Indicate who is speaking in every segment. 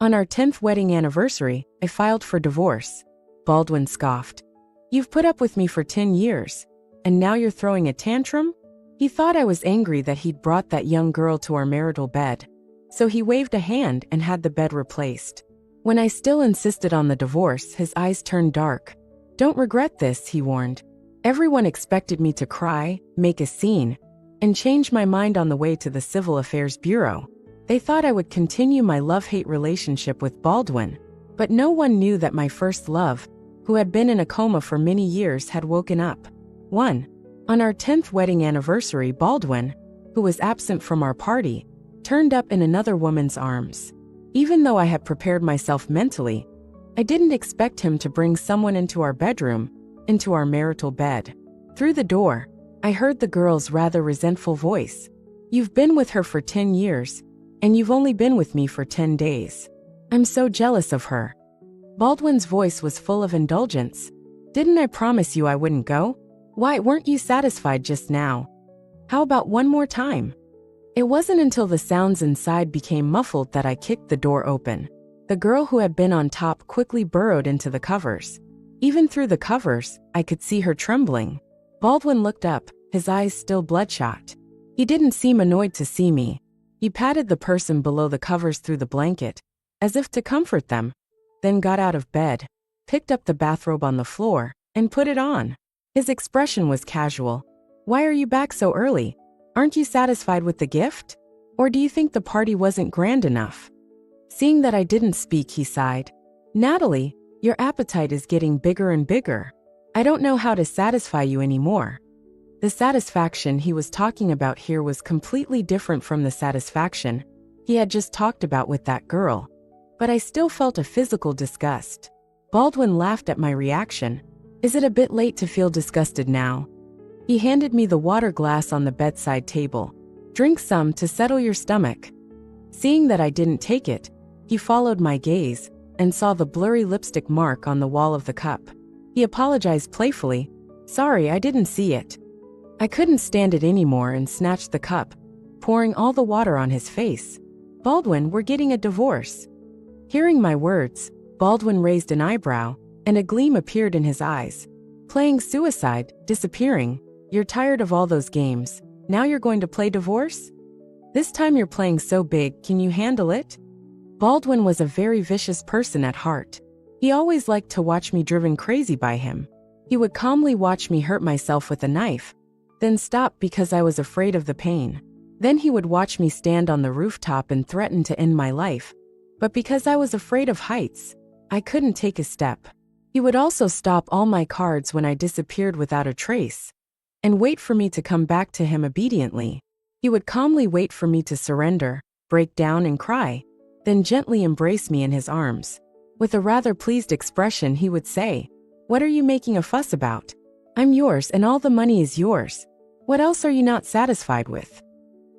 Speaker 1: On our 10th wedding anniversary, I filed for divorce. Baldwin scoffed. You've put up with me for 10 years, and now you're throwing a tantrum? He thought I was angry that he'd brought that young girl to our marital bed, so he waved a hand and had the bed replaced. When I still insisted on the divorce, his eyes turned dark. Don't regret this, he warned. Everyone expected me to cry, make a scene, and change my mind on the way to the Civil Affairs Bureau. They thought I would continue my love-hate relationship with Baldwin, but no one knew that my first love, who had been in a coma for many years, had woken up. 1. On our 10th wedding anniversary, Baldwin, who was absent from our party, turned up in another woman's arms. Even though I had prepared myself mentally, I didn't expect him to bring someone into our bedroom, into our marital bed. Through the door, I heard the girl's rather resentful voice. You've been with her for 10 years, and you've only been with me for 10 days. I'm so jealous of her. Baldwin's voice was full of indulgence. Didn't I promise you I wouldn't go? Why weren't you satisfied just now? How about one more time? It wasn't until the sounds inside became muffled that I kicked the door open. The girl who had been on top quickly burrowed into the covers. Even through the covers, I could see her trembling. Baldwin looked up, his eyes still bloodshot. He didn't seem annoyed to see me. He patted the person below the covers through the blanket, as if to comfort them, then got out of bed, picked up the bathrobe on the floor, and put it on. His expression was casual. Why are you back so early? Aren't you satisfied with the gift? Or do you think the party wasn't grand enough? Seeing that I didn't speak, he sighed. Natalie, your appetite is getting bigger and bigger. I don't know how to satisfy you anymore. The satisfaction he was talking about here was completely different from the satisfaction he had just talked about with that girl. But I still felt a physical disgust. Baldwin laughed at my reaction. Is it a bit late to feel disgusted now? He handed me the water glass on the bedside table. Drink some to settle your stomach. Seeing that I didn't take it, he followed my gaze and saw the blurry lipstick mark on the wall of the cup. He apologized playfully. Sorry, I didn't see it. I couldn't stand it anymore and snatched the cup, pouring all the water on his face. Baldwin, we're getting a divorce. Hearing my words, Baldwin raised an eyebrow, and a gleam appeared in his eyes. Playing suicide, disappearing. You're tired of all those games. Now you're going to play divorce? This time you're playing so big, can you handle it? Baldwin was a very vicious person at heart. He always liked to watch me driven crazy by him. He would calmly watch me hurt myself with a knife, then stop because I was afraid of the pain. Then he would watch me stand on the rooftop and threaten to end my life. But because I was afraid of heights, I couldn't take a step. He would also stop all my cards when I disappeared without a trace, and wait for me to come back to him obediently. He would calmly wait for me to surrender, break down and cry, then gently embrace me in his arms. With a rather pleased expression, he would say, "What are you making a fuss about? I'm yours and all the money is yours. What else are you not satisfied with?"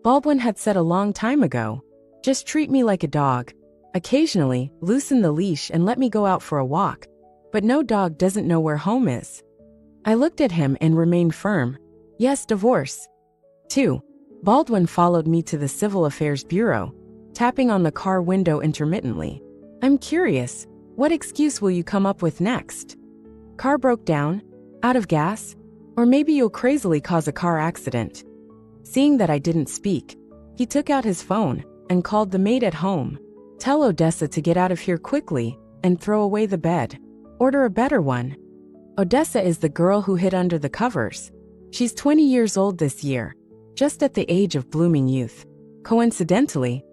Speaker 1: Baldwin had said a long time ago, "Just treat me like a dog. Occasionally, loosen the leash and let me go out for a walk. But no dog doesn't know where home is." I looked at him and remained firm. Yes, divorce. 2. Baldwin followed me to the Civil Affairs Bureau, tapping on the car window intermittently. I'm curious, what excuse will you come up with next? Car broke down? Out of gas? Or maybe you'll crazily cause a car accident. Seeing that I didn't speak, he took out his phone and called the maid at home. Tell Odessa to get out of here quickly and throw away the bed. Order a better one. Odessa is the girl who hid under the covers. She's 20 years old this year, just at the age of blooming youth. Coincidentally,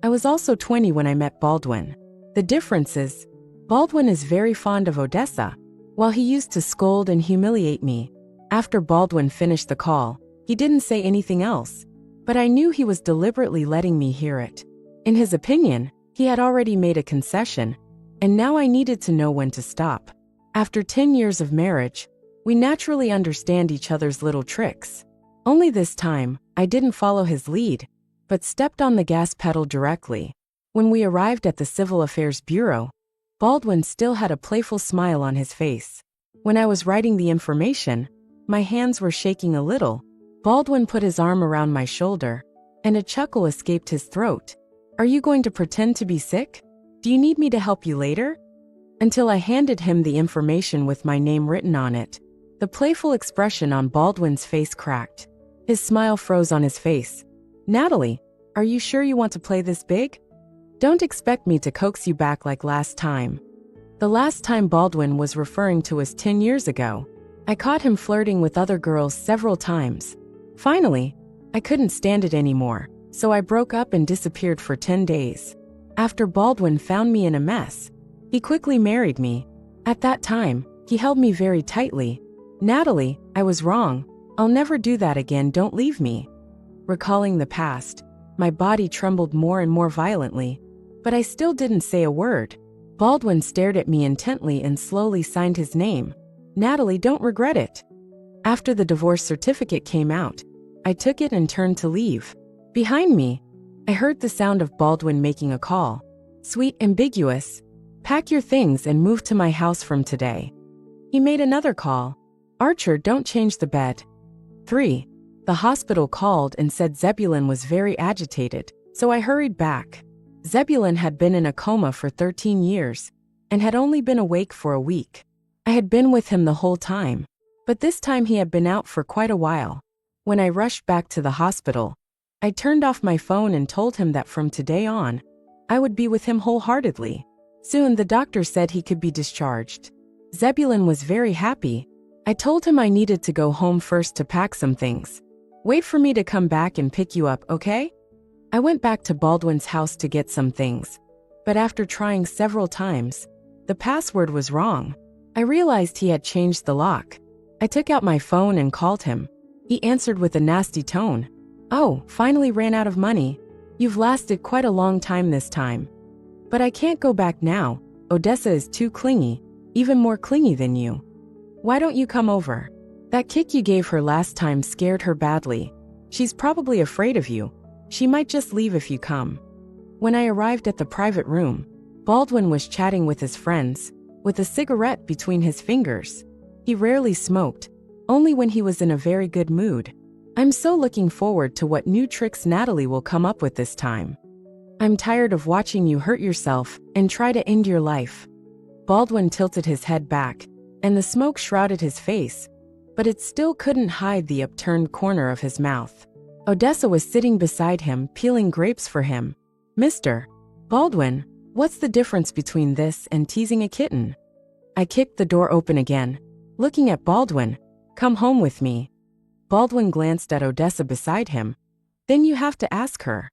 Speaker 1: I was also 20 when I met Baldwin. The difference is, Baldwin is very fond of Odessa, while he used to scold and humiliate me. After Baldwin finished the call, he didn't say anything else, but I knew he was deliberately letting me hear it. In his opinion, he had already made a concession, and now I needed to know when to stop. After 10 years of marriage, we naturally understand each other's little tricks. Only this time, I didn't follow his lead, but stepped on the gas pedal directly. When we arrived at the Civil Affairs Bureau, Baldwin still had a playful smile on his face. When I was writing the information, my hands were shaking a little. Baldwin put his arm around my shoulder, and a chuckle escaped his throat. Are you going to pretend to be sick? Do you need me to help you later? Until I handed him the information with my name written on it. The playful expression on Baldwin's face cracked. His smile froze on his face. Natalie, are you sure you want to play this big? Don't expect me to coax you back like last time. The last time Baldwin was referring to was 10 years ago. I caught him flirting with other girls several times. Finally, I couldn't stand it anymore, so I broke up and disappeared for 10 days. After Baldwin found me in a mess, he quickly married me. At that time, he held me very tightly. Natalie, I was wrong. I'll never do that again, don't leave me. Recalling the past, my body trembled more and more violently, but I still didn't say a word. Baldwin stared at me intently and slowly signed his name. Natalie, don't regret it. After the divorce certificate came out, I took it and turned to leave. Behind me, I heard the sound of Baldwin making a call. Sweet, ambiguous. Pack your things and move to my house from today. He made another call. Archer, don't change the bed. 3. The hospital called and said Zebulon was very agitated, so I hurried back. Zebulon had been in a coma for 13 years and had only been awake for a week. I had been with him the whole time, but this time he had been out for quite a while. When I rushed back to the hospital, I turned off my phone and told him that from today on, I would be with him wholeheartedly. Soon the doctor said he could be discharged. Zebulon was very happy. I told him I needed to go home first to pack some things. Wait for me to come back and pick you up, okay? I went back to Baldwin's house to get some things, but after trying several times, the password was wrong. I realized he had changed the lock. I took out my phone and called him. He answered with a nasty tone. Oh, finally ran out of money. You've lasted quite a long time this time. But I can't go back now. Odessa is too clingy, even more clingy than you. Why don't you come over? That kick you gave her last time scared her badly. She's probably afraid of you. She might just leave if you come. When I arrived at the private room, Baldwin was chatting with his friends, with a cigarette between his fingers. He rarely smoked, only when he was in a very good mood. I'm so looking forward to what new tricks Natalie will come up with this time. I'm tired of watching you hurt yourself and try to end your life. Baldwin tilted his head back, and the smoke shrouded his face, but it still couldn't hide the upturned corner of his mouth. Odessa was sitting beside him, peeling grapes for him. Mr. Baldwin, what's the difference between this and teasing a kitten? I kicked the door open again, looking at Baldwin. Come home with me. Baldwin glanced at Odessa beside him. Then you have to ask her.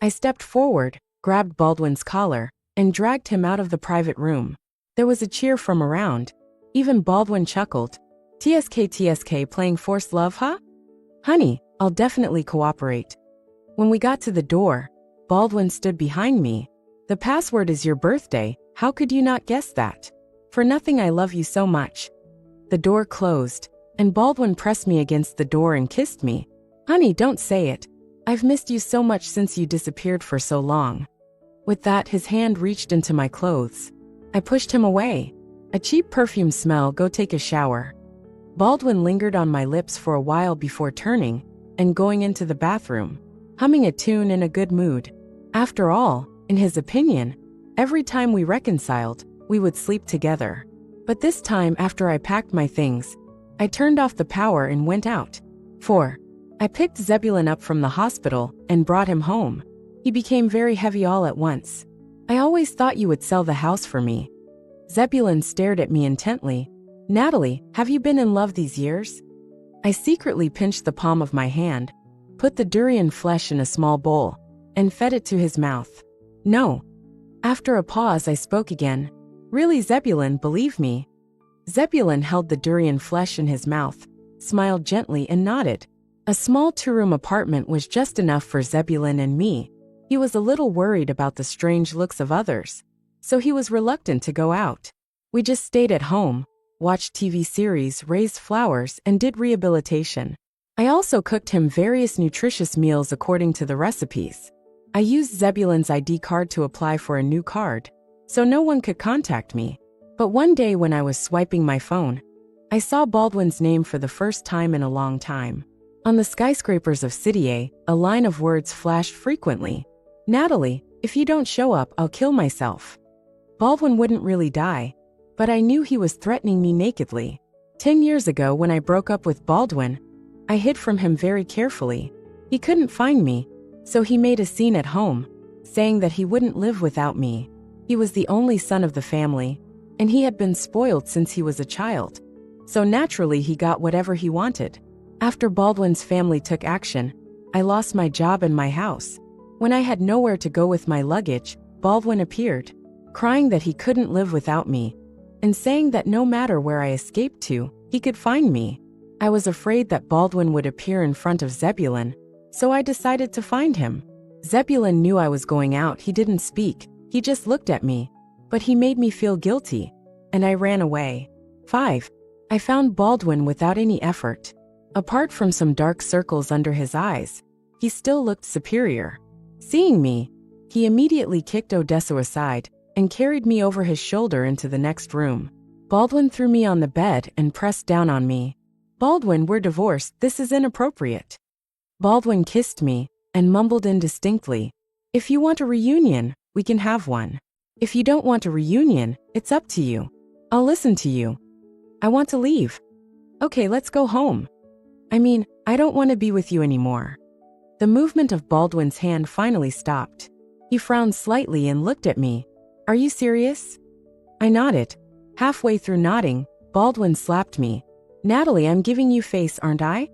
Speaker 1: I stepped forward, grabbed Baldwin's collar, and dragged him out of the private room. There was a cheer from around. Even Baldwin chuckled. TSK playing forced love, huh? Honey, I'll definitely cooperate. When we got to the door, Baldwin stood behind me. The password is your birthday. How could you not guess that? For nothing, I love you so much. The door closed, and Baldwin pressed me against the door and kissed me. Honey, don't say it. I've missed you so much since you disappeared for so long. With that, his hand reached into my clothes. I pushed him away. A cheap perfume smell, go take a shower. Baldwin lingered on my lips for a while before turning and going into the bathroom, humming a tune in a good mood. After all, in his opinion, every time we reconciled, we would sleep together. But this time, after I packed my things, I turned off the power and went out. 4. I picked Zebulon up from the hospital and brought him home. He became very heavy all at once. I always thought you would sell the house for me. Zebulon stared at me intently. Natalie, have you been in love these years? I secretly pinched the palm of my hand, put the durian flesh in a small bowl, and fed it to his mouth. No. After a pause, I spoke again. Really, Zebulon, believe me. Zebulon held the durian flesh in his mouth, smiled gently, and nodded. A small 2-room apartment was just enough for Zebulon and me. He was a little worried about the strange looks of others, so he was reluctant to go out. We just stayed at home, watched TV series, raised flowers, and did rehabilitation. I also cooked him various nutritious meals according to the recipes. I used Zebulon's ID card to apply for a new card, so no one could contact me. But one day when I was swiping my phone, I saw Baldwin's name for the first time in a long time. On the skyscrapers of City A, a line of words flashed frequently. Natalie, if you don't show up, I'll kill myself. Baldwin wouldn't really die, but I knew he was threatening me nakedly. 10 years ago, when I broke up with Baldwin, I hid from him very carefully. He couldn't find me, so he made a scene at home, saying that he wouldn't live without me. He was the only son of the family, and he had been spoiled since he was a child. So naturally, he got whatever he wanted. After Baldwin's family took action, I lost my job and my house. When I had nowhere to go with my luggage, Baldwin appeared, crying that he couldn't live without me, and saying that no matter where I escaped to, he could find me. I was afraid that Baldwin would appear in front of Zebulon, so I decided to find him. Zebulon knew I was going out. He didn't speak, he just looked at me, but he made me feel guilty, and I ran away. 5. I found Baldwin without any effort. Apart from some dark circles under his eyes, he still looked superior. Seeing me, he immediately kicked Odessa aside and carried me over his shoulder into the next room. Baldwin threw me on the bed and pressed down on me. "Baldwin, we're divorced. This is inappropriate." Baldwin kissed me and mumbled indistinctly, "If you want a reunion, we can have one. If you don't want a reunion, it's up to you. I'll listen to you. I want to leave." "Okay, let's go home. I don't want to be with you anymore." The movement of Baldwin's hand finally stopped. He frowned slightly and looked at me. "Are you serious?" I nodded. Halfway through nodding, Baldwin slapped me. "Natalie, I'm giving you face, aren't I?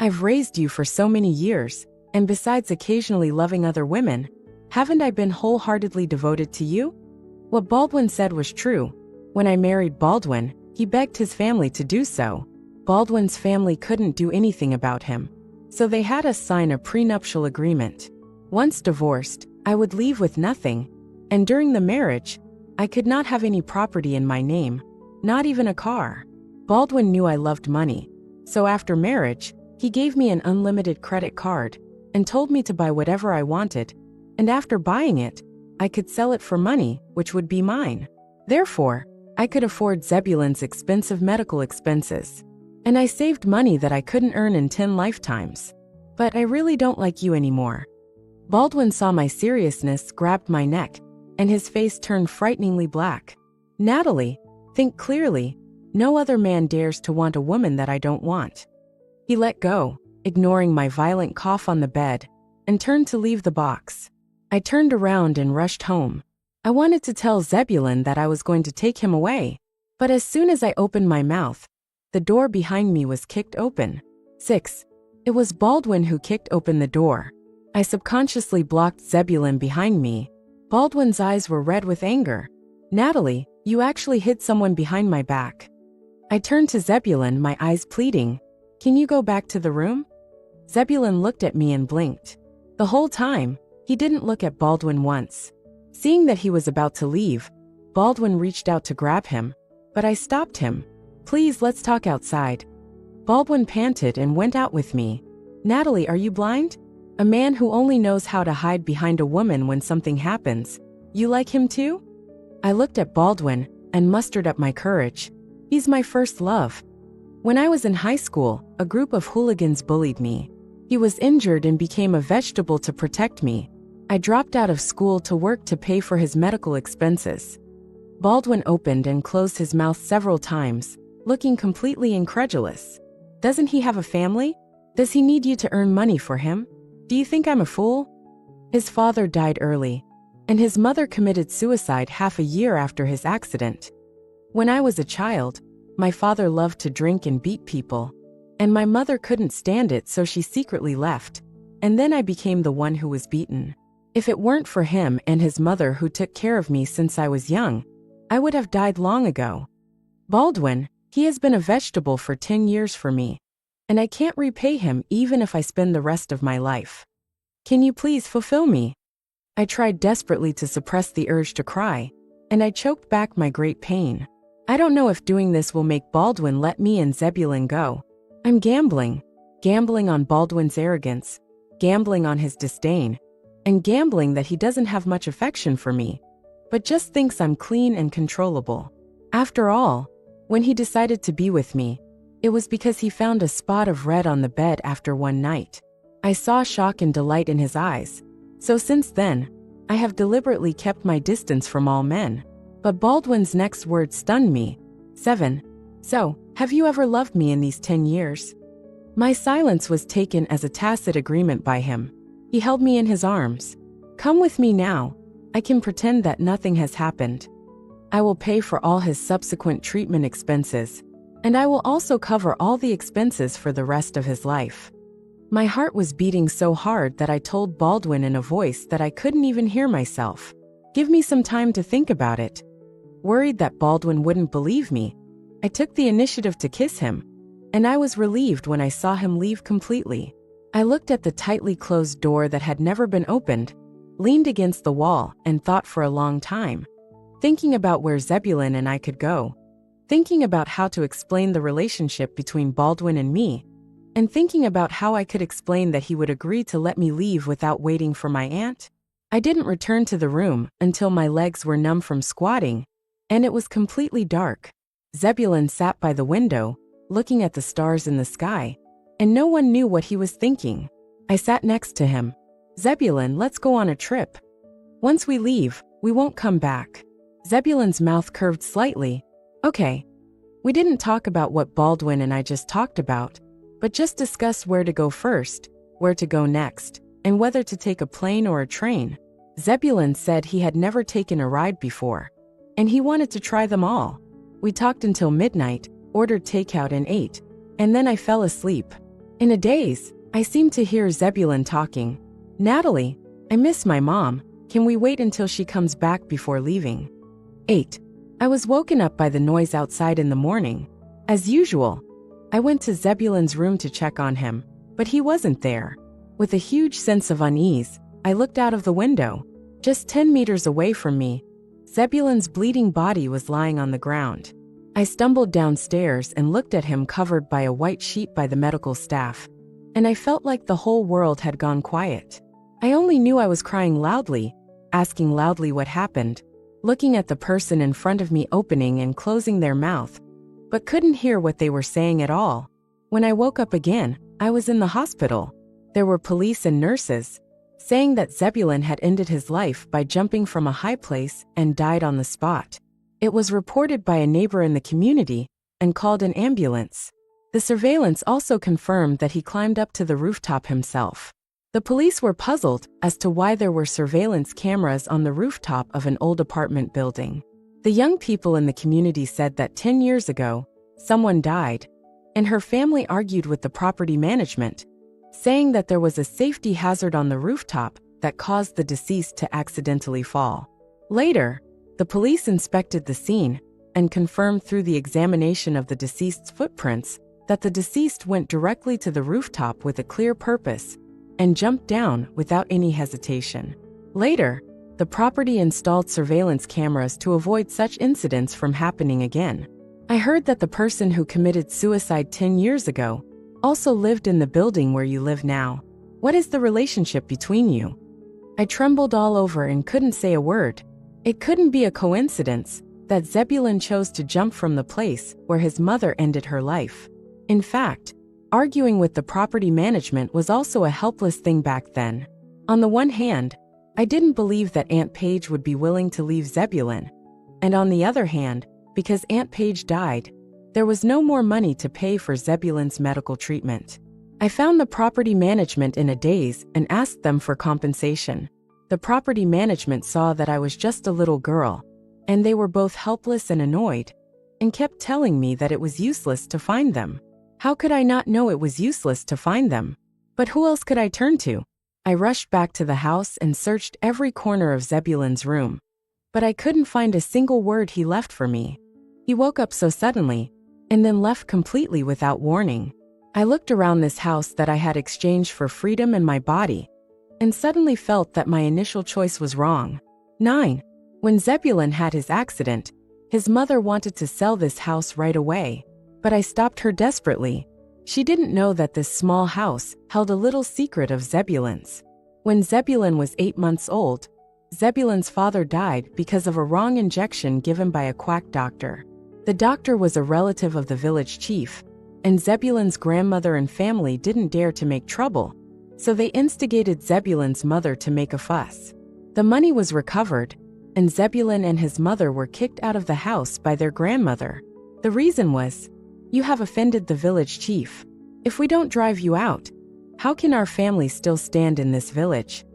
Speaker 1: I've raised you for so many years, and besides occasionally loving other women, haven't I been wholeheartedly devoted to you?" What Baldwin said was true. When I married Baldwin, he begged his family to do so. Baldwin's family couldn't do anything about him, so they had us sign a prenuptial agreement. Once divorced, I would leave with nothing, and during the marriage, I could not have any property in my name, not even a car. Baldwin knew I loved money, so after marriage, he gave me an unlimited credit card and told me to buy whatever I wanted, and after buying it, I could sell it for money, which would be mine. Therefore, I could afford Zebulon's expensive medical expenses, and I saved money that I couldn't earn in 10 lifetimes. But I really don't like you anymore. Baldwin saw my seriousness, grabbed my neck, and his face turned frighteningly black. "Natalie, think clearly. No other man dares to want a woman that I don't want." He let go, ignoring my violent cough on the bed, and turned to leave the box. I turned around and rushed home. I wanted to tell Zebulon that I was going to take him away, but as soon as I opened my mouth, the door behind me was kicked open. 6. It was Baldwin who kicked open the door. I subconsciously blocked Zebulon behind me. Baldwin's eyes were red with anger. "Natalie, you actually hit someone behind my back." I turned to Zebulon, my eyes pleading, "Can you go back to the room?" Zebulon looked at me and blinked. The whole time, he didn't look at Baldwin once. Seeing that he was about to leave, Baldwin reached out to grab him, but I stopped him. "Please, let's talk outside." Baldwin panted and went out with me. "Natalie, are you blind? A man who only knows how to hide behind a woman when something happens. You like him too?" I looked at Baldwin and mustered up my courage. He's my first love. When I was in high school, a group of hooligans bullied me. He was injured and became a vegetable to protect me. I dropped out of school to work to pay for his medical expenses. Baldwin opened and closed his mouth several times, looking completely incredulous. "Doesn't he have a family? Does he need you to earn money for him? Do you think I'm a fool?" His father died early, and his mother committed suicide half a year after his accident. When I was a child, my father loved to drink and beat people, and my mother couldn't stand it, so she secretly left, and then I became the one who was beaten. If it weren't for him and his mother who took care of me since I was young, I would have died long ago. Baldwin, he has been a vegetable for 10 years for me, and I can't repay him even if I spend the rest of my life. Can you please fulfill me?" I tried desperately to suppress the urge to cry, and I choked back my great pain. I don't know if doing this will make Baldwin let me and Zebulon go. I'm gambling. Gambling on Baldwin's arrogance, gambling on his disdain, and gambling that he doesn't have much affection for me, but just thinks I'm clean and controllable. After all, when he decided to be with me, it was because he found a spot of red on the bed after one night. I saw shock and delight in his eyes. So since then, I have deliberately kept my distance from all men. But Baldwin's next word stunned me. 7. So, have you ever loved me in these 10 years? My silence was taken as a tacit agreement by him. He held me in his arms. Come with me now. I can pretend that nothing has happened. I will pay for all his subsequent treatment expenses, and I will also cover all the expenses for the rest of his life. My heart was beating so hard that I told Baldwin in a voice that I couldn't even hear myself. Give me some time to think about it. Worried that Baldwin wouldn't believe me, I took the initiative to kiss him, and I was relieved when I saw him leave completely. I looked at the tightly closed door that had never been opened, leaned against the wall, and thought for a long time, thinking about where Zebulon and I could go, thinking about how to explain the relationship between Baldwin and me, and thinking about how I could explain that he would agree to let me leave without waiting for my aunt. I didn't return to the room until my legs were numb from squatting, and it was completely dark. Zebulon sat by the window, looking at the stars in the sky, and no one knew what he was thinking. I sat next to him. Zebulon, let's go on a trip. Once we leave, we won't come back. Zebulon's mouth curved slightly. Okay. We didn't talk about what Baldwin and I just talked about, but just discussed where to go first, where to go next, and whether to take a plane or a train. Zebulon said he had never taken a ride before, and he wanted to try them all. We talked until midnight, ordered takeout and ate, and then I fell asleep. In a daze, I seemed to hear Zebulon talking. Natalie, I miss my mom. Can we wait until she comes back before leaving? 8. I was woken up by the noise outside in the morning. As usual, I went to Zebulon's room to check on him, but he wasn't there. With a huge sense of unease, I looked out of the window. Just 10 meters away from me, Zebulon's bleeding body was lying on the ground. I stumbled downstairs and looked at him covered by a white sheet by the medical staff, and I felt like the whole world had gone quiet. I only knew I was crying loudly, asking loudly what happened, looking at the person in front of me opening and closing their mouth, but couldn't hear what they were saying at all. When I woke up again, I was in the hospital. There were police and nurses, saying that Zebulon had ended his life by jumping from a high place and died on the spot. It was reported by a neighbor in the community and called an ambulance. The surveillance also confirmed that he climbed up to the rooftop himself. The police were puzzled as to why there were surveillance cameras on the rooftop of an old apartment building. The young people in the community said that 10 years ago, someone died, and her family argued with the property management, saying that there was a safety hazard on the rooftop that caused the deceased to accidentally fall. Later, the police inspected the scene and confirmed through the examination of the deceased's footprints that the deceased went directly to the rooftop with a clear purpose and jumped down without any hesitation. Later, the property installed surveillance cameras to avoid such incidents from happening again. I heard that the person who committed suicide 10 years ago also lived in the building where you live now. What is the relationship between you? I trembled all over and couldn't say a word. It couldn't be a coincidence that Zebulon chose to jump from the place where his mother ended her life. In fact, arguing with the property management was also a helpless thing back then. On the one hand, I didn't believe that Aunt Paige would be willing to leave Zebulon, and on the other hand, because Aunt Paige died, there was no more money to pay for Zebulon's medical treatment. I found the property management in a daze and asked them for compensation. The property management saw that I was just a little girl, and they were both helpless and annoyed, and kept telling me that it was useless to find them. How could I not know it was useless to find them? But who else could I turn to? I rushed back to the house and searched every corner of Zebulon's room, but I couldn't find a single word he left for me. He woke up so suddenly, and then left completely without warning. I looked around this house that I had exchanged for freedom and my body, and suddenly felt that my initial choice was wrong. 9. When Zebulon had his accident, his mother wanted to sell this house right away, but I stopped her desperately. She didn't know that this small house held a little secret of Zebulon's. When Zebulon was 8 months old, Zebulon's father died because of a wrong injection given by a quack doctor. The doctor was a relative of the village chief, and Zebulon's grandmother and family didn't dare to make trouble, so they instigated Zebulon's mother to make a fuss. The money was recovered, and Zebulun and his mother were kicked out of the house by their grandmother. The reason was, "You have offended the village chief. If we don't drive you out, how can our family still stand in this village?"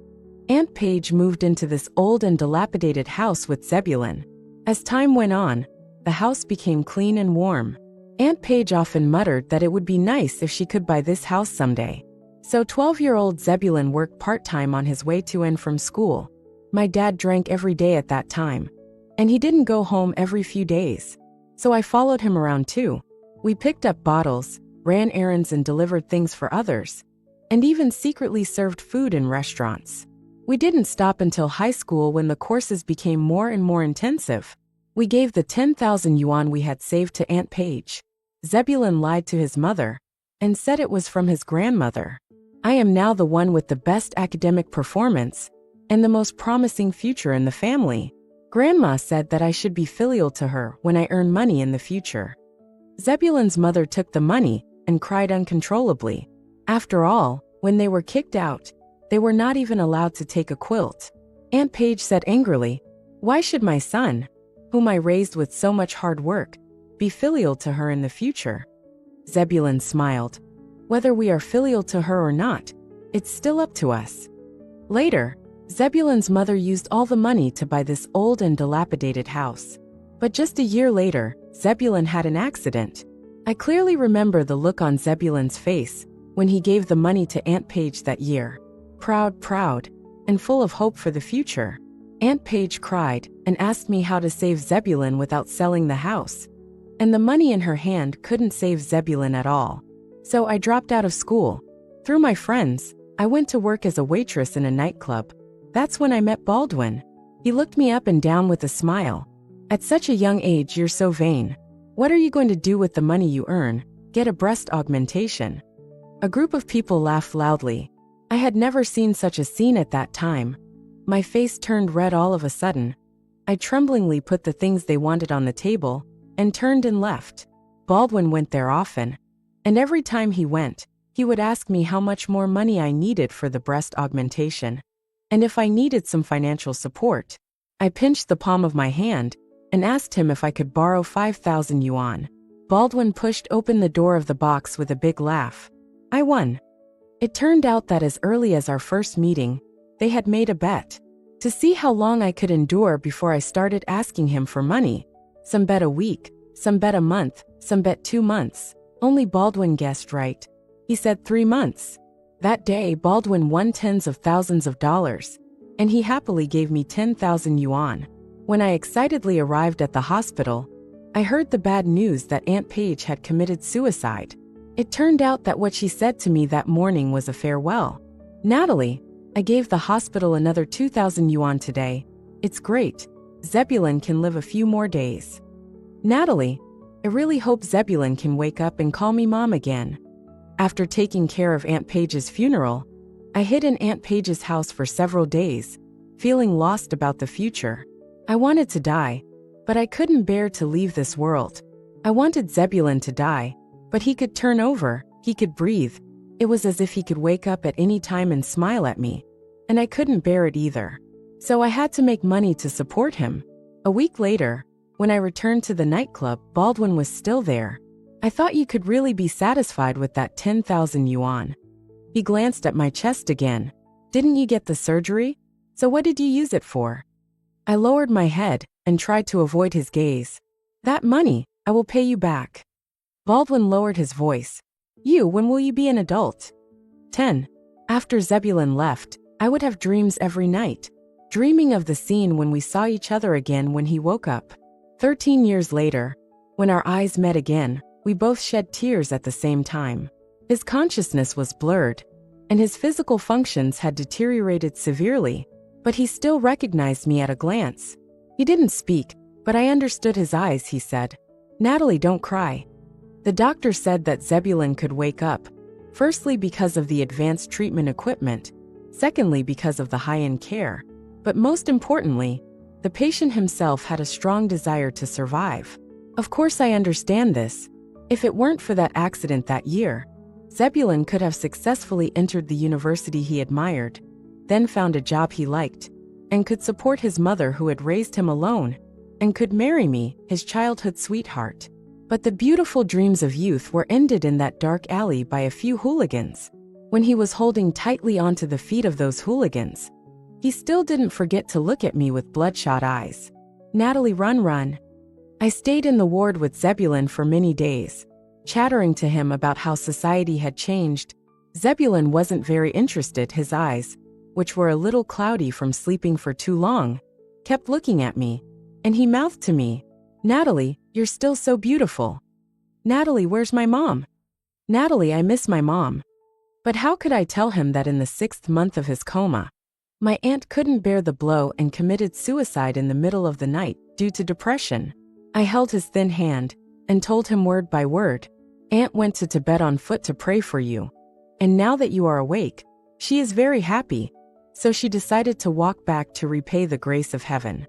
Speaker 1: Aunt Paige moved into this old and dilapidated house with Zebulun. As time went on, the house became clean and warm. Aunt Paige often muttered that it would be nice if she could buy this house someday. So 12-year-old Zebulun worked part-time on his way to and from school. My dad drank every day at that time, and he didn't go home every few days. So I followed him around too. We picked up bottles, ran errands and delivered things for others, and even secretly served food in restaurants. We didn't stop until high school when the courses became more and more intensive. We gave the 10,000 yuan we had saved to Aunt Paige. Zebulun lied to his mother and said it was from his grandmother. I am now the one with the best academic performance and the most promising future in the family. Grandma said that I should be filial to her when I earn money in the future. Zebulun's mother took the money and cried uncontrollably. After all, when they were kicked out, they were not even allowed to take a quilt. Aunt Paige said angrily, "Why should my son, whom I raised with so much hard work, be filial to her in the future?" Zebulun smiled. "Whether we are filial to her or not, it's still up to us." Later, Zebulun's mother used all the money to buy this old and dilapidated house. But just a year later, Zebulun had an accident. I clearly remember the look on Zebulun's face when he gave the money to Aunt Paige that year. Proud, and full of hope for the future. Aunt Paige cried and asked me how to save Zebulun without selling the house. And the money in her hand couldn't save Zebulun at all. So I dropped out of school. Through my friends, I went to work as a waitress in a nightclub. That's when I met Baldwin. He looked me up and down with a smile. "At such a young age, you're so vain. What are you going to do with the money you earn? Get a breast augmentation." A group of people laughed loudly. I had never seen such a scene at that time. My face turned red all of a sudden. I tremblingly put the things they wanted on the table and turned and left. Baldwin went there often, and every time he went, he would ask me how much more money I needed for the breast augmentation, and if I needed some financial support. I pinched the palm of my hand and asked him if I could borrow 5,000 yuan. Baldwin pushed open the door of the box with a big laugh. I won. It turned out that as early as our first meeting, they had made a bet to see how long I could endure before I started asking him for money. Some bet a week, some bet a month, some bet 2 months. Only Baldwin guessed right. He said 3 months. That day, Baldwin won tens of thousands of dollars, and he happily gave me 10,000 yuan. When I excitedly arrived at the hospital, I heard the bad news that Aunt Paige had committed suicide. It turned out that what she said to me that morning was a farewell. "Natalie, I gave the hospital another 2,000 yuan today. It's great. Zebulun can live a few more days." "Natalie, I really hope Zebulun can wake up and call me mom again." After taking care of Aunt Paige's funeral, I hid in Aunt Paige's house for several days, feeling lost about the future. I wanted to die, but I couldn't bear to leave this world. I wanted Zebulun to die, but he could turn over, he could breathe. It was as if he could wake up at any time and smile at me, and I couldn't bear it either. So I had to make money to support him. A week later, when I returned to the nightclub, Baldwin was still there. "I thought you could really be satisfied with that 10,000 yuan. He glanced at my chest again. "Didn't you get the surgery? So what did you use it for?" I lowered my head and tried to avoid his gaze. "That money, I will pay you back." Baldwin lowered his voice. When will you be an adult?" 10. After Zebulun left, I would have dreams every night, dreaming of the scene when we saw each other again when he woke up. 13 years later, when our eyes met again, we both shed tears at the same time. His consciousness was blurred, and his physical functions had deteriorated severely, but he still recognized me at a glance. He didn't speak, but I understood his eyes. He said, "Natalie, don't cry." The doctor said that Zebulun could wake up, firstly because of the advanced treatment equipment, secondly because of the high-end care, but most importantly, the patient himself had a strong desire to survive. Of course I understand this. If it weren't for that accident that year, Zebulun could have successfully entered the university he admired, then found a job he liked, and could support his mother who had raised him alone, and could marry me, his childhood sweetheart. But the beautiful dreams of youth were ended in that dark alley by a few hooligans. When he was holding tightly onto the feet of those hooligans, he still didn't forget to look at me with bloodshot eyes. Natalie, run. I stayed in the ward with Zebulon for many days, chattering to him about how society had changed. Zebulon wasn't very interested. His eyes, which were a little cloudy from sleeping for too long, kept looking at me, and he mouthed to me, "Natalie, you're still so beautiful. Natalie, where's my mom? Natalie, I miss my mom." But how could I tell him that in the 6th month of his coma, my aunt couldn't bear the blow and committed suicide in the middle of the night due to depression? I held his thin hand and told him word by word, "Aunt went to Tibet on foot to pray for you. And now that you are awake, she is very happy. So she decided to walk back to repay the grace of heaven."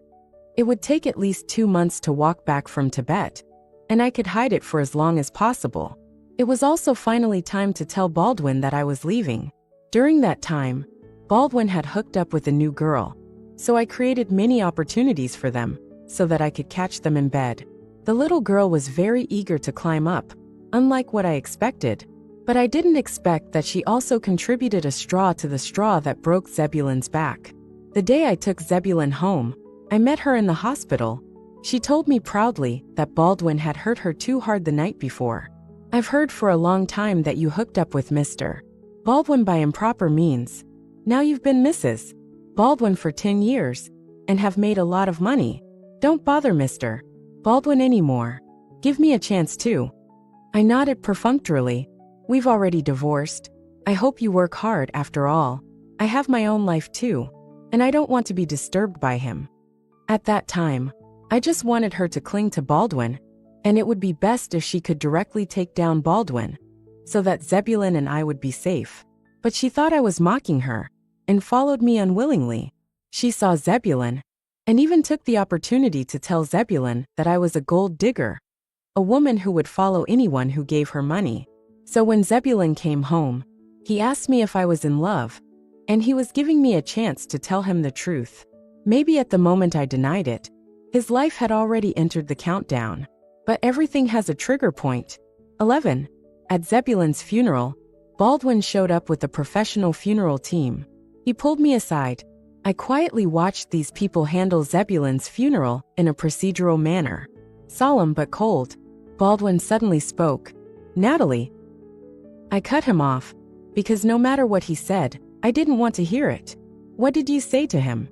Speaker 1: It would take at least 2 months to walk back from Tibet, and I could hide it for as long as possible. It was also finally time to tell Baldwin that I was leaving. During that time, Baldwin had hooked up with a new girl, so I created many opportunities for them, so that I could catch them in bed. The little girl was very eager to climb up, unlike what I expected, but I didn't expect that she also contributed a straw to the straw that broke Zebulon's back. The day I took Zebulon home, I met her in the hospital. She told me proudly that Baldwin had hurt her too hard the night before. "I've heard for a long time that you hooked up with Mr. Baldwin by improper means. Now you've been Mrs. Baldwin for 10 years and have made a lot of money. Don't bother Mr. Baldwin anymore. Give me a chance too." I nodded perfunctorily. "We've already divorced. I hope you work hard after all. I have my own life too, and I don't want to be disturbed by him." At that time, I just wanted her to cling to Baldwin, and it would be best if she could directly take down Baldwin, so that Zebulon and I would be safe. But she thought I was mocking her, and followed me unwillingly. She saw Zebulon, and even took the opportunity to tell Zebulon that I was a gold digger, a woman who would follow anyone who gave her money. So when Zebulon came home, he asked me if I was in love, and he was giving me a chance to tell him the truth. Maybe at the moment I denied it, his life had already entered the countdown. But everything has a trigger point. 11. At Zebulon's funeral, Baldwin showed up with a professional funeral team. He pulled me aside. I quietly watched these people handle Zebulon's funeral in a procedural manner. Solemn but cold, Baldwin suddenly spoke. "Natalie." I cut him off, because no matter what he said, I didn't want to hear it. "What did you say to him?"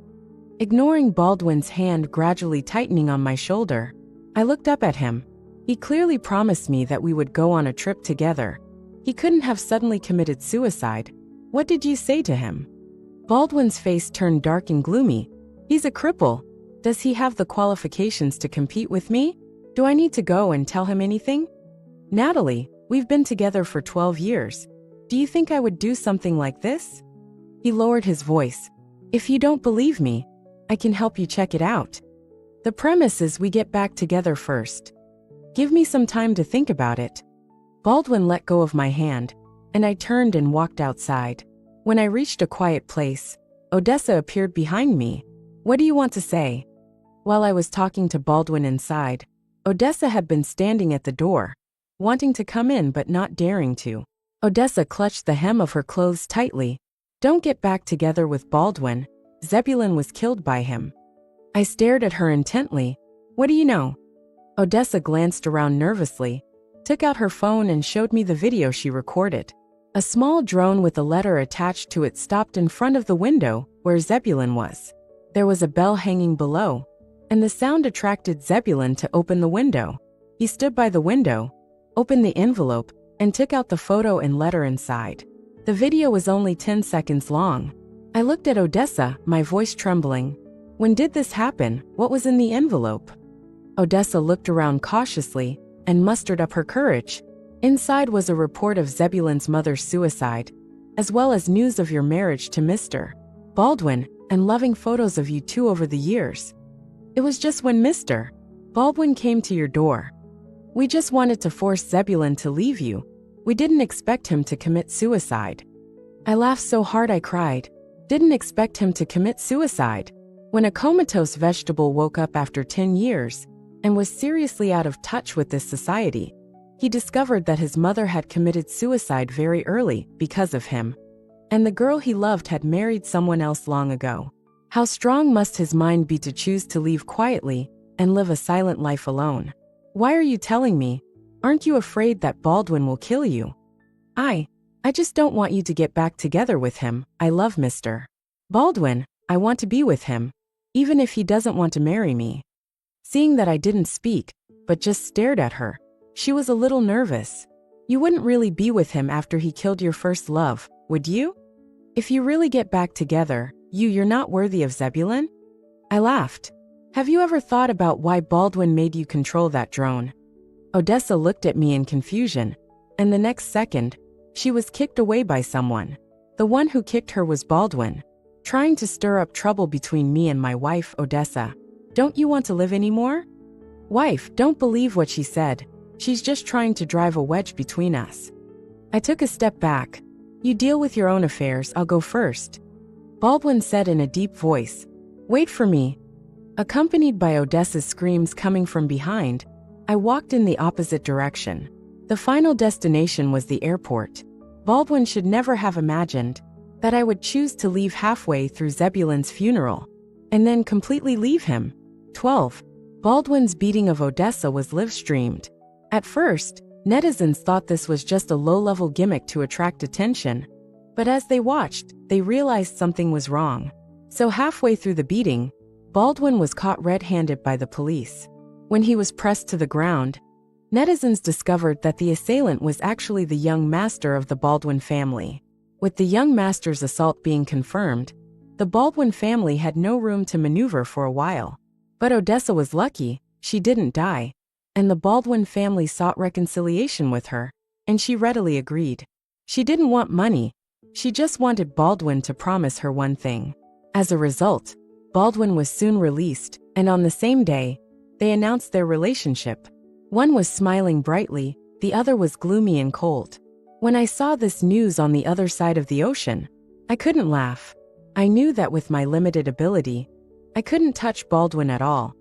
Speaker 1: Ignoring Baldwin's hand gradually tightening on my shoulder, I looked up at him. He clearly promised me that we would go on a trip together. He couldn't have suddenly committed suicide. "What did you say to him?" Baldwin's face turned dark and gloomy. "He's a cripple. Does he have the qualifications to compete with me? Do I need to go and tell him anything?" "Natalie, we've been together for 12 years. Do you think I would do something like this?" He lowered his voice. "If you don't believe me, I can help you check it out. The premise is we get back together first. Give me some time to think about it." Baldwin let go of my hand, and I turned and walked outside. When I reached a quiet place, Odessa appeared behind me. "What do you want to say?" While I was talking to Baldwin inside, Odessa had been standing at the door, wanting to come in but not daring to. Odessa clutched the hem of her clothes tightly. "Don't get back together with Baldwin. Zebulon was killed by him." I stared at her intently. "What do you know?" Odessa glanced around nervously, took out her phone and showed me the video she recorded. A small drone with a letter attached to it stopped in front of the window where Zebulon was. There was a bell hanging below, and the sound attracted Zebulon to open the window. He stood by the window, opened the envelope, and took out the photo and letter inside. The video was only 10 seconds long. I looked at Odessa, my voice trembling. "When did this happen? What was in the envelope?" Odessa looked around cautiously and mustered up her courage. Inside was a report of Zebulon's mother's suicide, as well as news of your marriage to Mr. Baldwin and loving photos of you two over the years. It was just when Mr. Baldwin came to your door. We just wanted to force Zebulon to leave you. We didn't expect him to commit suicide." I laughed so hard I cried. "Didn't expect him to commit suicide? When a comatose vegetable woke up after 10 years and was seriously out of touch with this society, he discovered that his mother had committed suicide very early because of him, and the girl he loved had married someone else long ago. How strong must his mind be to choose to leave quietly and live a silent life alone? Why are you telling me? Aren't you afraid that Baldwin will kill you? I just don't want you to get back together with him. I love Mr. Baldwin. I want to be with him, even if he doesn't want to marry me. Seeing that I didn't speak, but just stared at her, she was a little nervous. You wouldn't really be with him after he killed your first love, would you? If you really get back together, you're not worthy of Zebulon? I laughed. Have you ever thought about why Baldwin made you control that drone? Odessa looked at me in confusion, and the next second, she was kicked away by someone. The one who kicked her was Baldwin, trying to stir up trouble between me and my wife, Odessa. Don't you want to live anymore? Wife, don't believe what she said. She's just trying to drive a wedge between us. I took a step back. You deal with your own affairs, I'll go first. Baldwin said in a deep voice. Wait for me. Accompanied by Odessa's screams coming from behind, I walked in the opposite direction. The final destination was the airport. Baldwin should never have imagined that I would choose to leave halfway through Zebulon's funeral and then completely leave him. 12. Baldwin's beating of Odessa was live-streamed. At first, netizens thought this was just a low-level gimmick to attract attention, but as they watched, they realized something was wrong. So halfway through the beating, Baldwin was caught red-handed by the police. When he was pressed to the ground, netizens discovered that the assailant was actually the young master of the Baldwin family. With the young master's assault being confirmed, the Baldwin family had no room to maneuver for a while. But Odessa was lucky, she didn't die, and the Baldwin family sought reconciliation with her, and she readily agreed. She didn't want money, she just wanted Baldwin to promise her one thing. As a result, Baldwin was soon released, and on the same day, they announced their relationship. One was smiling brightly, the other was gloomy and cold. When I saw this news on the other side of the ocean, I couldn't laugh. I knew that with my limited ability, I couldn't touch Baldwin at all.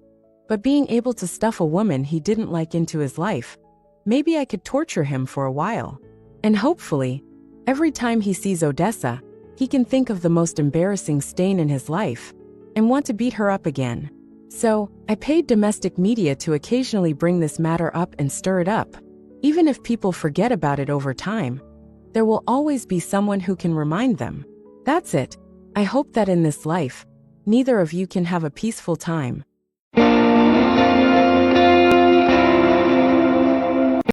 Speaker 1: But being able to stuff a woman he didn't like into his life, maybe I could torture him for a while. And hopefully, every time he sees Odessa, he can think of the most embarrassing stain in his life and want to beat her up again. So, I paid domestic media to occasionally bring this matter up and stir it up. Even if people forget about it over time, there will always be someone who can remind them. That's it. I hope that in this life, neither of you can have a peaceful time.